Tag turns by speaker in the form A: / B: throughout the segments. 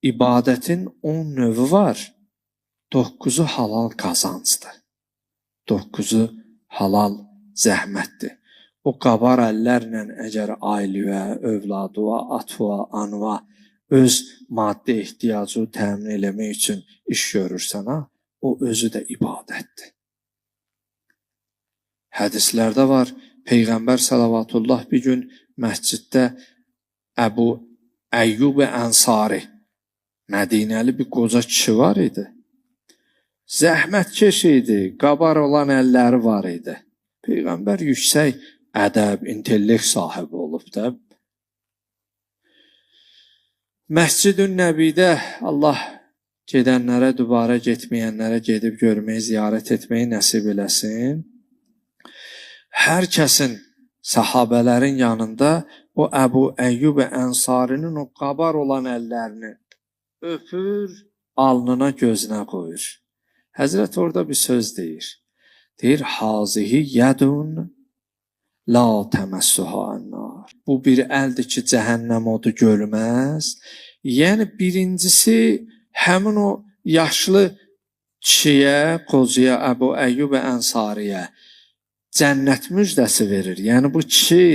A: ibadətin 10 növü var. 9'u halal qazancdır. 9'u halal zəhmətdir. O qabar əllərlə əgər ailəyə, övladıva, atıva, anıva öz maddi ehtiyacı təmin eləmək üçün iş görürsən, o özü də ibadətdir. Hədislərdə var, Peyğəmbər salavatullah bir gün məsciddə Əbu Əyyub Ənsari, Mədinəli bir qoca kişi var idi. Zəhmətkeş idi, qabar olan əlləri var idi. Peyğəmbər yüksək ədəb, intellekt sahibi olub da. Məscid-ün Nəbidə Allah gedənlərə, dübarə getməyənlərə gedib görməyi, ziyarət etməyi nəsib eləsin. Hər kəsin, sahabələrin yanında o Əbu Əyyub Ənsarinin o qabar olan əllərini öpür, alnına, gözünə qoyur. Həzrət orada bir söz deyir. Deyir, hazihi yədun la təməssuha ənnar. Bu bir əldir ki, cəhənnəm odu görməz. Yəni, birincisi, həmin o yaşlı kişiyə, qocuya, Əbu Əyyub Ənsariyə cənnət müjdəsi verir. Yəni, bu kişi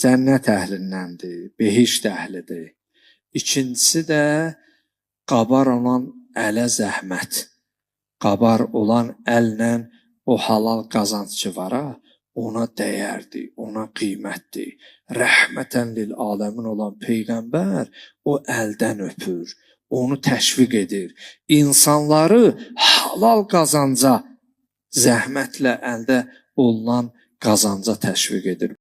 A: cənnət əhlindəndir, behişt əhlidir. İkincisi də qabar olan ələ zəhmət. Qabar olan əllə o halal qazancı var, ona dəyərdir, ona qiymətdir. Rəhmətən lil aləmin olan Peyğəmbər o əldən öpür, onu təşviq edir. İnsanları halal qazanca, zəhmətlə əldə olunan qazanca təşviq edir.